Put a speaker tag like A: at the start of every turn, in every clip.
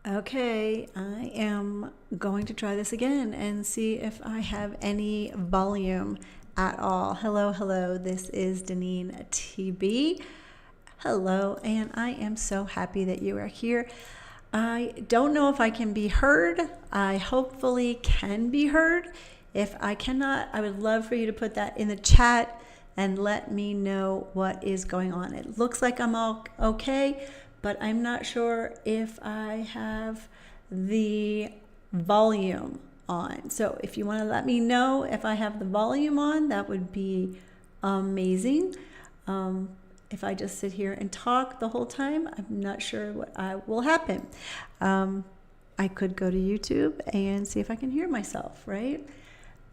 A: Okay, I am going to try this again and see if I have any volume at all. Hello, hello, this is Deneen TB. Hello, and I am so happy that you are here. I don't know if I can be heard. I hopefully can be heard. If I cannot, I would love for you to put that in the chat and let me know what is going on. It looks like I'm all okay, but I'm not sure if I have the volume on. So if you want to let me know if I have the volume on, that would be amazing. If I just sit here and talk the whole time, I'm not sure what will happen. I could go to YouTube and see if I can hear myself, right?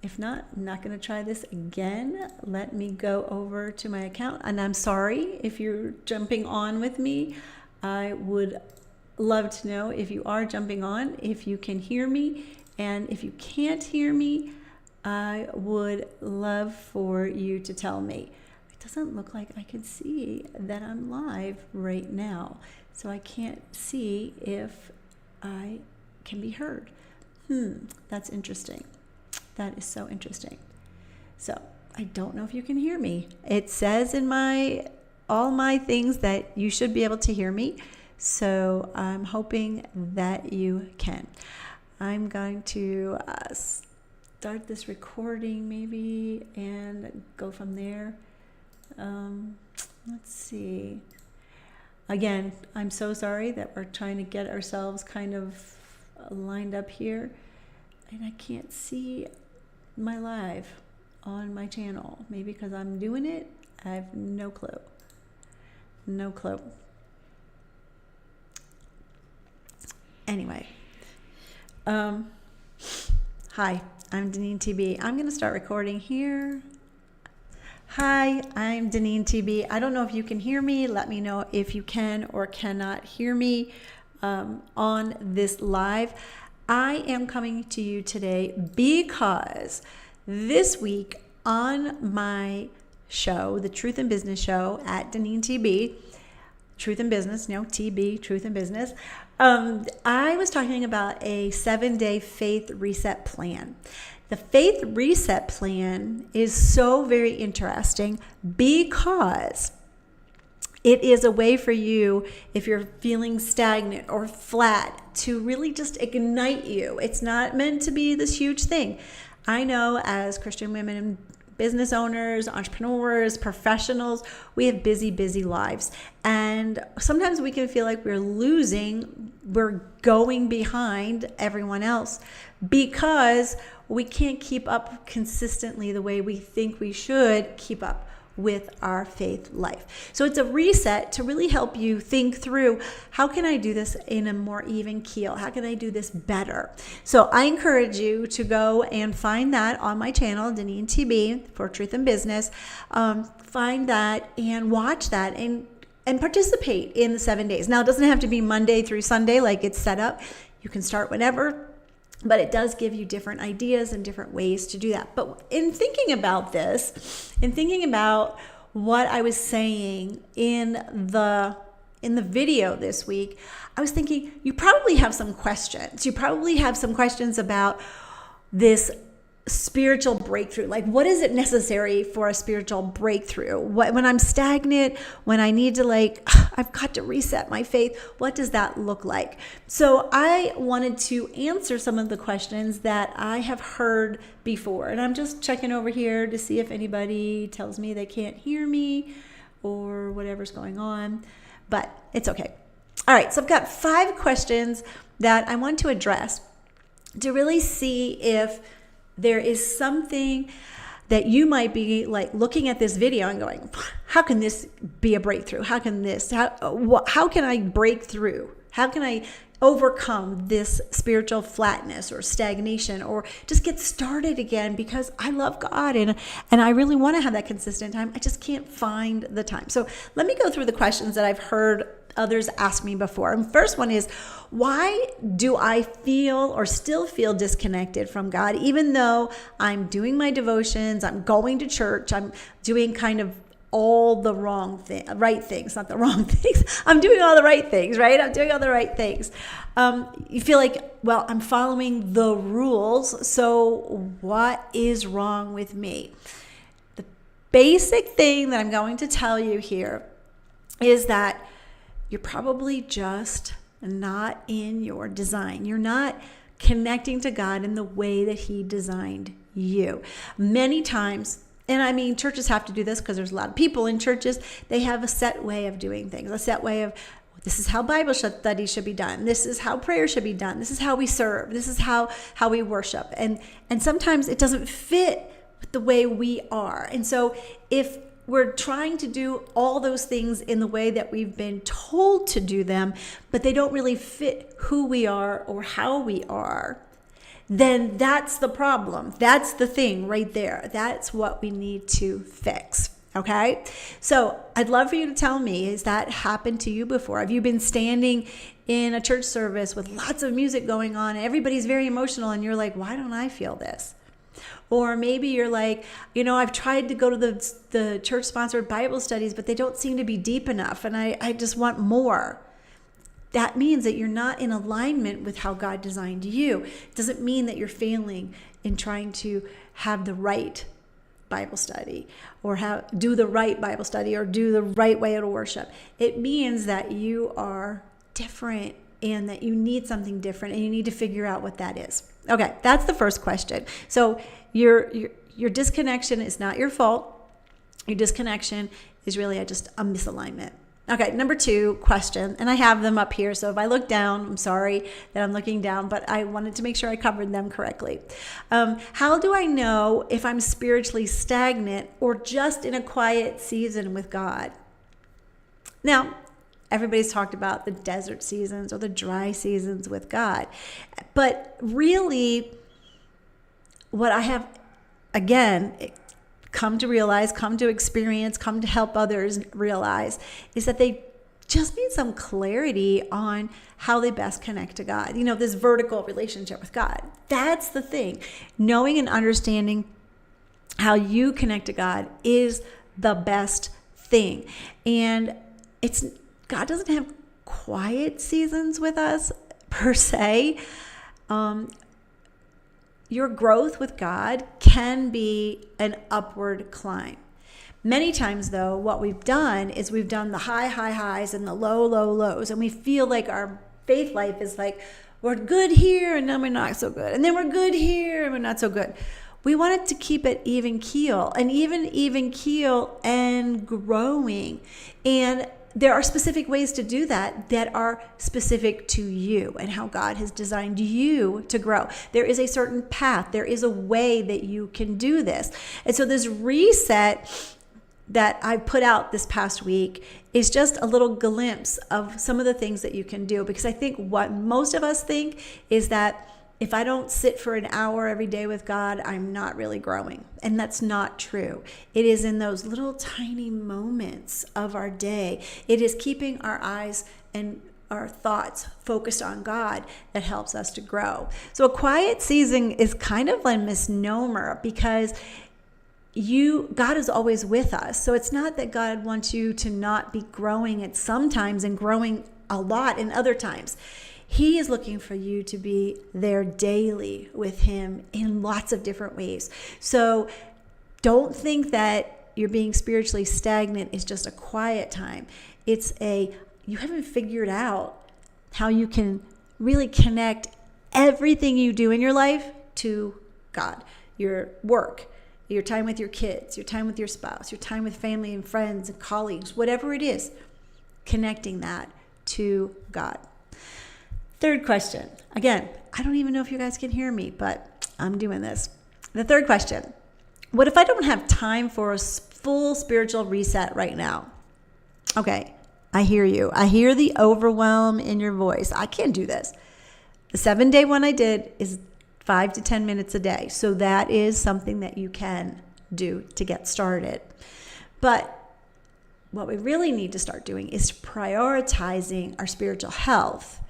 A: If not, I'm not going to try this again. Let me go over to my account. And I'm sorry if you're jumping on with me. I would love to know if you are jumping on, if you can hear me. And if you can't hear me, I would love for you to tell me. It doesn't look like I can see that I'm live right now. So I can't see if I can be heard. That's interesting. That is so interesting. So I don't know if you can hear me. It says in all my things that you should be able to hear me. So I'm hoping that you can. I'm going to start this recording maybe and go from there. Let's see. Again, I'm so sorry that we're trying to get ourselves kind of lined up here. And I can't see my live on my channel. Maybe because I'm doing it. I have no clue. No clue. Anyway. Hi, I'm Deneen TB. I'm going to start recording here. Hi, I'm Deneen TB. I don't know if you can hear me. Let me know if you can or cannot hear me on this live. I am coming to you today because this week on my show, the Truth in Business show at Deneen TB, Truth in Business, no, TB, Truth in Business, I was talking about a 7-day faith reset plan. The faith reset plan is so very interesting because it is a way for you, if you're feeling stagnant or flat, to really just ignite you. It's not meant to be this huge thing. I know as Christian women and business owners, entrepreneurs, professionals, we have busy, busy lives. And sometimes we can feel like we're going behind everyone else because we can't keep up consistently the way we think we should keep up with our faith life. So it's a reset to really help you think through, how can I do this in a more even keel? How can I do this better? So I encourage you to go and find that on my channel, Deneen TB, for Truth in Business. Find that and watch that and participate in the 7 days. Now, it doesn't have to be Monday through Sunday like it's set up. You can start whenever. But it does give you different ideas and different ways to do that. But in thinking about this, in thinking about what I was saying in the video this week, I was thinking you probably have some questions. You probably have some questions about this spiritual breakthrough. Like, what is it necessary for a spiritual breakthrough? When I'm stagnant, when I need to I've got to reset my faith, what does that look like? So I wanted to answer some of the questions that I have heard before. And I'm just checking over here to see if anybody tells me they can't hear me or whatever's going on, but it's okay. All right. So I've got 5 questions that I want to address to really see if there is something that you might be looking at this video and going, how can this be a breakthrough? How can I break through? How can I overcome this spiritual flatness or stagnation, or just get started again because I love God and I really want to have that consistent time. I just can't find the time. So let me go through the questions that I've heard others ask me before. And first one is, why do I feel or still feel disconnected from God, even though I'm doing my devotions, I'm going to church, I'm doing kind of all the right things, not the wrong things. I'm doing all the right things, right? I'm doing all the right things. You feel like, well, I'm following the rules, so what is wrong with me? The basic thing that I'm going to tell you here is that you're probably just not in your design. You're not connecting to God in the way that He designed you. Many times, and I mean, churches have to do this because there's a lot of people in churches. They have a set way of doing things, a set way of, this is how Bible study should be done. This is how prayer should be done. This is how we serve. This is how we worship. And sometimes it doesn't fit with the way we are. And so if we're trying to do all those things in the way that we've been told to do them, but they don't really fit who we are or how we are, then that's the problem. That's the thing right there. That's what we need to fix. Okay? So I'd love for you to tell me, has that happened to you before? Have you been standing in a church service with lots of music going on, and everybody's very emotional, and you're like, why don't I feel this? Or maybe you're like, I've tried to go to the church-sponsored Bible studies, but they don't seem to be deep enough, and I just want more. That means that you're not in alignment with how God designed you. It doesn't mean that you're failing in trying to have the right Bible study or do the right Bible study or do the right way to worship. It means that you are different and that you need something different, and you need to figure out what that is. Okay, that's the first question. So your disconnection is not your fault. Your disconnection is really just a misalignment. Okay, number 2 question, and I have them up here, so if I look down, I'm sorry that I'm looking down, but I wanted to make sure I covered them correctly. How do I know if I'm spiritually stagnant or just in a quiet season with God? Now, everybody's talked about the desert seasons or the dry seasons with God, but really what I have, again, come to realize, come to experience, come to help others realize is that they just need some clarity on how they best connect to God. This vertical relationship with God. That's the thing. Knowing and understanding how you connect to God is the best thing. And God doesn't have quiet seasons with us per se. Your growth with God can be an upward climb. Many times, though, what we've done is we've done the high highs and the low lows, and we feel like our faith life is like, we're good here and then we're not so good, and then we're good here and we're not so good. We wanted to keep it even keel, and even keel and growing. And there are specific ways to do that are specific to you and how God has designed you to grow. There is a certain path. There is a way that you can do this. And so this reset that I put out this past week is just a little glimpse of some of the things that you can do. Because I think what most of us think is that if I don't sit for an hour every day with God, I'm not really growing. And that's not true. It is in those little tiny moments of our day. It is keeping our eyes and our thoughts focused on God that helps us to grow. So a quiet season is kind of a misnomer because God is always with us. So it's not that God wants you to not be growing at some times and growing a lot in other times. He is looking for you to be there daily with Him in lots of different ways. So don't think that you're being spiritually stagnant is just a quiet time. You haven't figured out how you can really connect everything you do in your life to God. Your work, your time with your kids, your time with your spouse, your time with family and friends and colleagues, whatever it is, connecting that to God. Third question. Again, I don't even know if you guys can hear me, but I'm doing this. The third question. What if I don't have time for a full spiritual reset right now? Okay, I hear you. I hear the overwhelm in your voice. I can't do this. The 7-day one I did is 5 to 10 minutes a day. So that is something that you can do to get started. But what we really need to start doing is prioritizing our spiritual health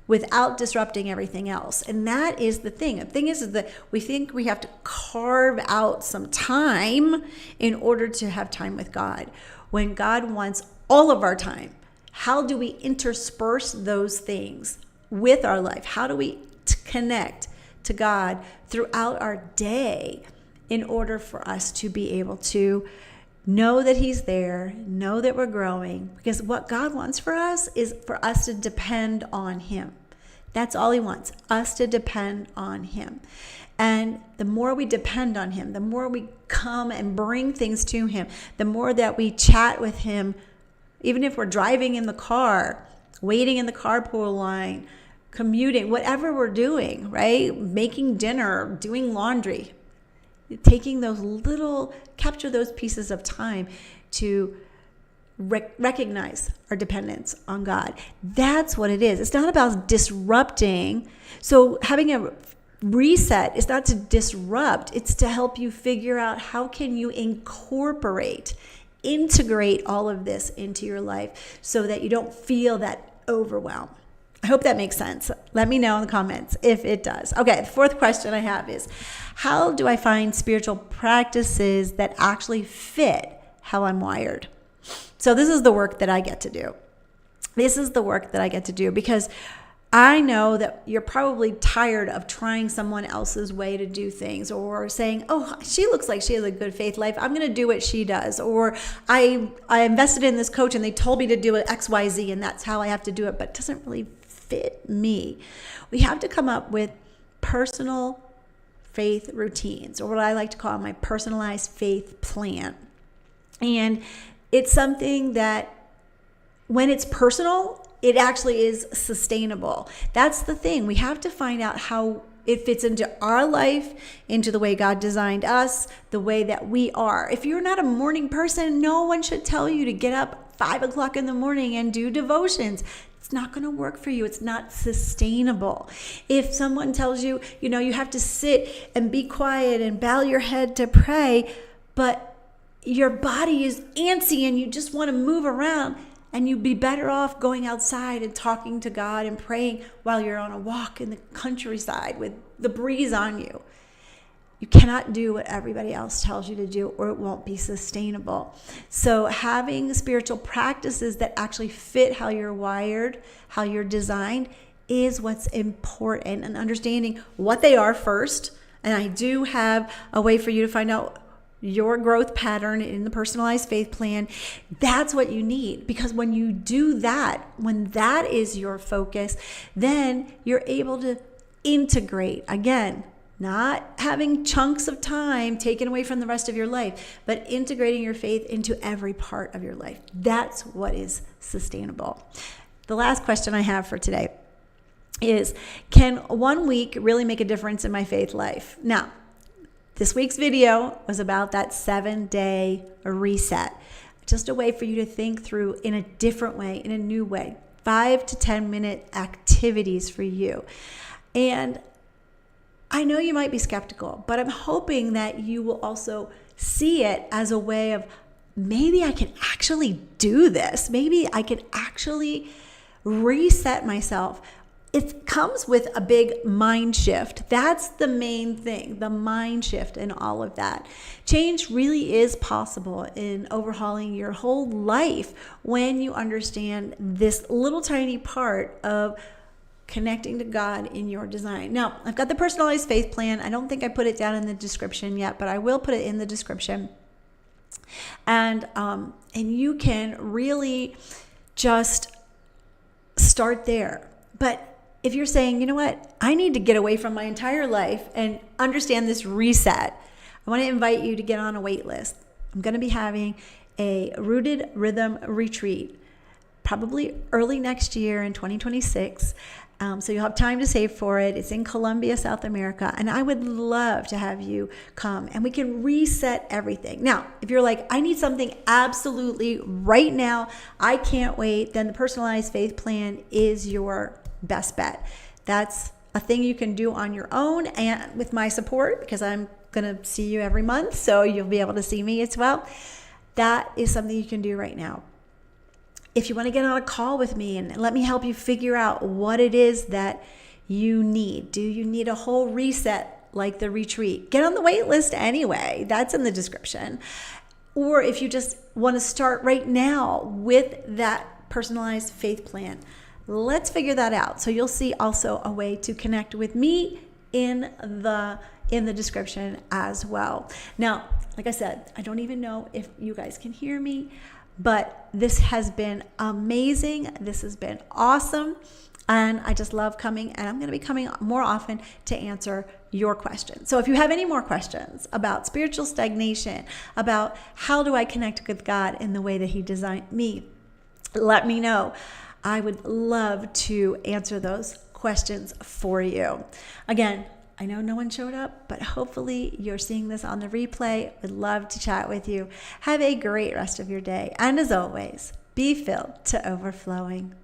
A: without disrupting everything else. And that is the thing. The thing is that we think we have to carve out some time in order to have time with God, when God wants all of our time. How do we intersperse those things with our life? How do we connect to God throughout our day in order for us to be able to know that He's there, know that we're growing? Because what God wants for us is for us to depend on Him. That's all He wants, us to depend on Him. And the more we depend on Him, the more we come and bring things to Him, the more that we chat with Him, even if we're driving in the car, waiting in the carpool line, commuting, whatever we're doing, right? Making dinner, doing laundry, taking capture those pieces of time to recognize our dependence on God. That's what it is. It's not about disrupting. So having a reset is not to disrupt. It's to help you figure out how can you integrate all of this into your life so that you don't feel that overwhelm. I hope that makes sense. Let me know in the comments if it does. Okay, the fourth question I have is, how do I find spiritual practices that actually fit how I'm wired? So this is the work that I get to do. Because I know that you're probably tired of trying someone else's way to do things, or saying, oh, she looks like she has a good faith life, I'm going to do what she does. Or I invested in this coach and they told me to do it XYZ and that's how I have to do it, but it doesn't really fit me. We have to come up with personal faith routines, or what I like to call my personalized faith plan. And it's something that when it's personal, it actually is sustainable. That's the thing. We have to find out how it fits into our life, into the way God designed us, the way that we are. If you're not a morning person, no one should tell you to get up 5 o'clock in the morning and do devotions. It's not going to work for you. It's not sustainable. If someone tells you, you have to sit and be quiet and bow your head to pray, but your body is antsy and you just want to move around, and you'd be better off going outside and talking to God and praying while you're on a walk in the countryside with the breeze on you. You cannot do what everybody else tells you to do, or it won't be sustainable. So having spiritual practices that actually fit how you're wired, how you're designed, is what's important, and understanding what they are first. And I do have a way for you to find out your growth pattern in the personalized faith plan. That's what you need, because when you do that, when that is your focus, then you're able to integrate. Again, not having chunks of time taken away from the rest of your life, but integrating your faith into every part of your life. That's what is sustainable. The last question I have for today is, can 1 week really make a difference in my faith life? Now, this week's video was about that 7-day reset. Just a way for you to think through in a different way, in a new way. 5 to 10 minute activities for you. And I know you might be skeptical, but I'm hoping that you will also see it as a way of, maybe I can actually do this. Maybe I can actually reset myself. It comes with a big mind shift. That's the main thing, the mind shift and all of that. Change really is possible in overhauling your whole life when you understand this little tiny part of connecting to God in your design. Now, I've got the personalized faith plan. I don't think I put it down in the description yet, but I will put it in the description. And you can really just start there. But if you're saying, you know what, I need to get away from my entire life and understand this reset, I want to invite you to get on a wait list. I'm going to be having a Rooted Rhythm retreat, probably early next year in 2026. So you'll have time to save for it. It's in Colombia, South America. And I would love to have you come and we can reset everything. Now, if you're like, I need something absolutely right now, I can't wait, then the personalized faith plan is your best bet. That's a thing you can do on your own and with my support, because I'm going to see you every month. So you'll be able to see me as well. That is something you can do right now. if you want to get on a call with me and let me help you figure out what it is that you need. Do you need a whole reset like the retreat? Get on the wait list anyway. That's in the description. Or if you just want to start right now with that personalized faith plan, let's figure that out. So you'll see also a way to connect with me in the description as well. Now, like I said, I don't even know if you guys can hear me, but this has been amazing. This has been awesome. And I just love coming, and I'm going to be coming more often to answer your questions. So if you have any more questions about spiritual stagnation, about how do I connect with God in the way that He designed me, let me know. I would love to answer those questions for you. Again, I know no one showed up, but hopefully you're seeing this on the replay. Would love to chat with you. Have a great rest of your day. And as always, be filled to overflowing.